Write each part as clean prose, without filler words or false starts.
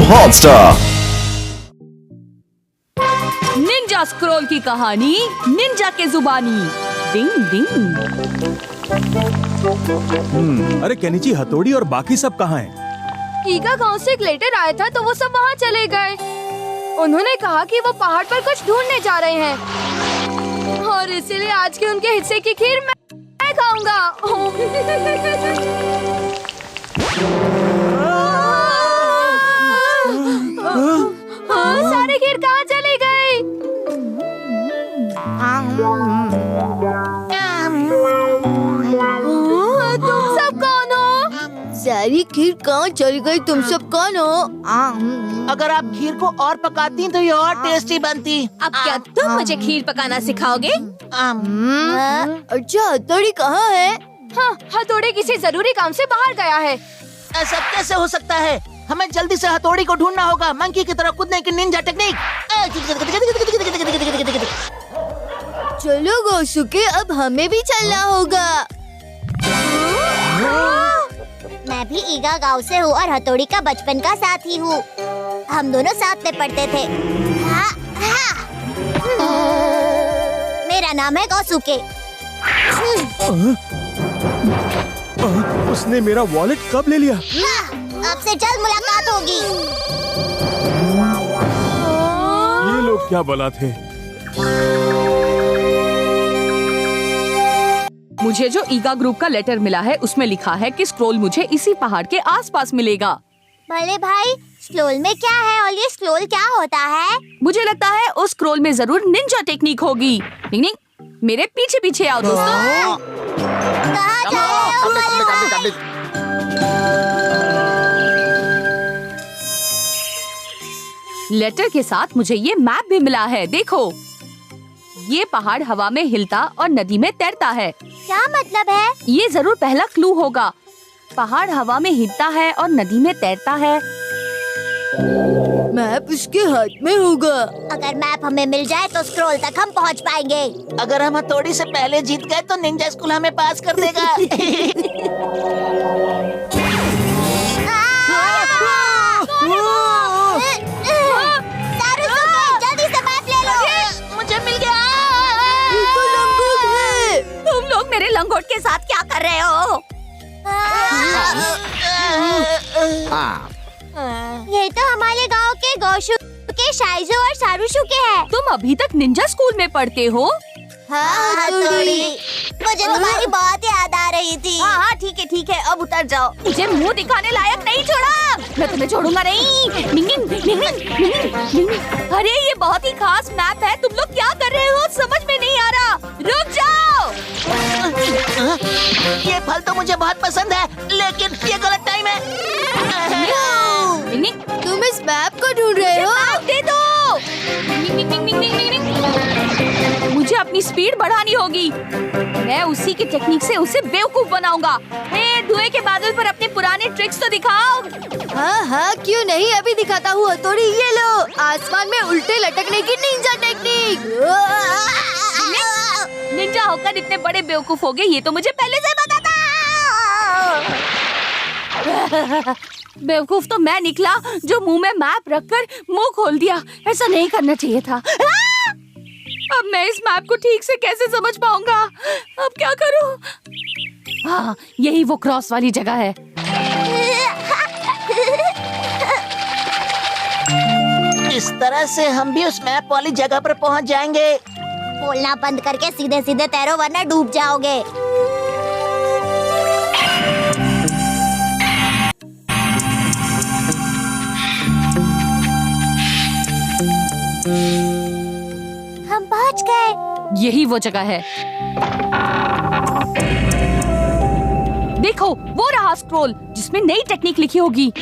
Hotstar. Ninja scroll की कहानी Ninja के जुबानी। डिंग डिंग। अरे केनिची, हथौड़ी और बाकी सब कहाँ हैं? ईगा गांव से एक लेटर आया था तो वो सब वहाँ चले गए। उन्होंने कहा कि वो पहाड़ पर कुछ ढूंढने जा रहे हैं और इसीलिए आज के उनके हिस्से की खीर मैं खाऊंगा। सारे खीर कहाँ चले गए? तुम सब कौन हो? सारी खीर कहाँ चली गई? तुम सब कौन हो? अगर आप खीर को और पकाती तो ये और टेस्टी बनती। अब क्या तुम मुझे खीर पकाना सिखाओगे? अच्छा, हथौड़ी कहाँ है? हाँ, हथौड़ी किसी जरूरी काम से बाहर गया है। ऐसा कैसे हो सकता है? हमें जल्दी से हथौड़ी को ढूंढना होगा। मंकी की तरह कूदने की निंजा टेक्निक। चलो गोसुके, अब हमें भी चलना होगा। मैं भी ईगा गांव से हूँ और हथौड़ी का बचपन का साथी हूँ। हम दोनों साथ में पढ़ते थे। हाँ, हाँ। मेरा नाम है गौसुके। उसने मेरा वॉलेट कब ले लिया? आपसे जल्द मुलाकात होगी। ये लोग क्या बला थे? मुझे जो ईगा ग्रुप का लेटर मिला है उसमें लिखा है कि स्क्रोल मुझे इसी पहाड़ के आसपास मिलेगा। भले भाई, स्क्रोल में क्या है और ये स्क्रोल क्या होता है? मुझे लगता है उस स्क्रोल में जरूर निंजा टेक्निक होगी। डिंग डिंग, मेरे पीछे पीछे आओ दोस्तों। कहाँ जा रहे हो भले भाई? लेटर के साथ मुझे ये मैप भी मिला है। देखो, ये पहाड़ हवा में हिलता और नदी में तैरता है। क्या मतलब है? ये जरूर पहला क्लू होगा। पहाड़ हवा में हिलता है और नदी में तैरता है। मैप उसके हाथ में होगा। अगर मैप हमें मिल जाए तो स्क्रोल तक हम पहुंच पाएंगे। अगर हम हथौड़ी से पहले जीत गए तो निंजा स्कूल हमें पास कर देगा। जल्दी से मैप ले लो। मुझे मिल गया। तो लंगोट है। तुम लोग मेरे लंगोट के साथ क्या कर रहे हो? ये तो हमारे गांव के गौशु के शाइजो और सारुशु के हैं। तुम अभी तक निंजा स्कूल में पढ़ते हो? हाँ, हथौड़ी। मुझे तुम्हारी बहुत याद आ रही थी। हाँ हाँ, ठीक है, अब उतर जाओ। मुझे मुंह दिखाने लायक नहीं छोड़ा। मैं तुम्हें छोड़ूंगा नहीं। डिंग डिंग, डिंग डिंग, डिंग डिंग। अरे ये बहुत ही खास मैप है। तुम लोग क्या कर रहे हो? समझ में नहीं आ रहा। रुक जाओ। ये फल तो मुझे बहुत पसंद है, लेकिन ये गलत टाइम है। डिंग डिंग, तुम इस मैप को ढूंढ रहे हो? मैप दे दो। डिंग डिंग, डिंग डिंग, डिंग डिंग। मुझे अपनी स्पीड बढ़ानी होगी। मैं उसी की टेक्निक से उसे बेवकूफ बनाऊंगा। धुएं के बादल पर अपने पुराने ट्रिक्स तो दिखाओ। हाँ, क्यों नहीं, अभी दिखाता हूँ हथौड़ी। ये लो, आसमान में उल्टे लटकने की निंजा टेक्निक। निंजा होकर इतने बड़े बेवकूफ हो गए, ये तो मुझे पहले से पता था। बेवकूफ तो मैं निकला जो मुंह में मैप रखकर मुंह खोल दिया। ऐसा नहीं करना चाहिए था। अब मैं इस मैप को ठीक से कैसे समझ पाऊंगा? अब क्या करूं? हाँ, यही वो क्रॉस वाली जगह है। इस तरह से हम भी उस मैप वाली जगह पर पहुंच जाएंगे। बोलना बंद करके सीधे सीधे तैरो वरना डूब जाओगे। हम पहुंच गए। यही वो जगह है। देखो, वो रहा स्क्रॉल जिसमें नई टेक्निक लिखी होगी।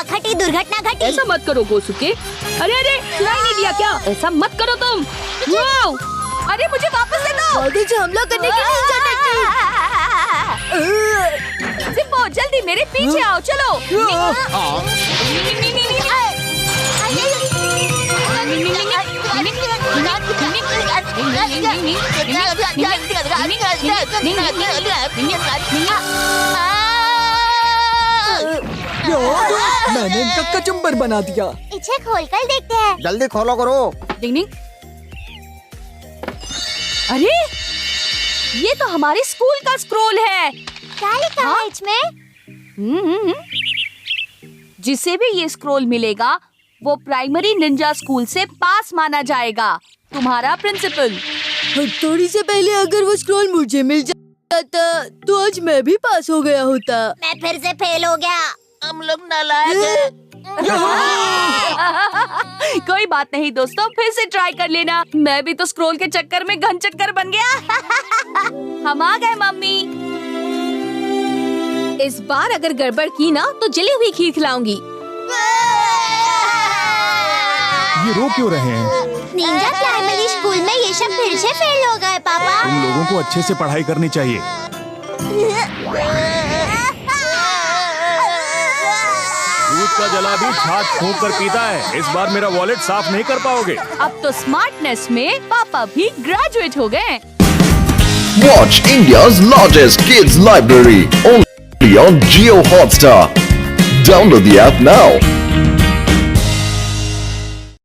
घटी दुर्घटना घटी। ऐसा मत करो गोसुके। अरे सुनाई नहीं दिया क्या? ऐसा मत करो तुम। वाओ! अरे मुझे वापस दे दो। आगे से हमला करने की निंजा टेक्निक। सिप्पो, जल्दी मेरे पीछे आओ। चलो। मैंने इनका कचुम्बर बना दिया। इसे खोलकर देखते हैं। जल्दी खोलो करो। डिंग डिंग। अरे ये तो हमारे स्कूल का स्क्रोल है। क्या लिखा है इसमें? जिसे भी ये स्क्रोल मिलेगा वो प्राइमरी निंजा स्कूल से पास माना जाएगा। तुम्हारा प्रिंसिपल। हथौड़ी से पहले अगर वो स्क्रॉल मुझे मिल जाता तो आज मैं भी पास हो गया होता। मैं फिर से फेल हो गया। हम लोग नालायक हैं। कोई बात नहीं दोस्तों, फिर से ट्राई कर लेना। मैं भी तो स्क्रोल के चक्कर में घन चक्कर बन गया। हम आ गए मम्मी। इस बार अगर गड़बड़ की ना तो जली हुई खीर खिलाऊंगी। ये रो क्यों रहे हैं? निंजा प्राइमरी स्कूल में ये सब फिर से फेल हो गए पापा। तुम लोगों को अच्छे से पढ़ाई करनी चाहिए। दूध का जला भी छाछ फूंक कर पीता है। इस बार मेरा वॉलेट साफ नहीं कर पाओगे। अब तो स्मार्टनेस में पापा भी ग्रेजुएट हो गए। Watch India's largest kids library only on Jio Hotstar. Download the app now.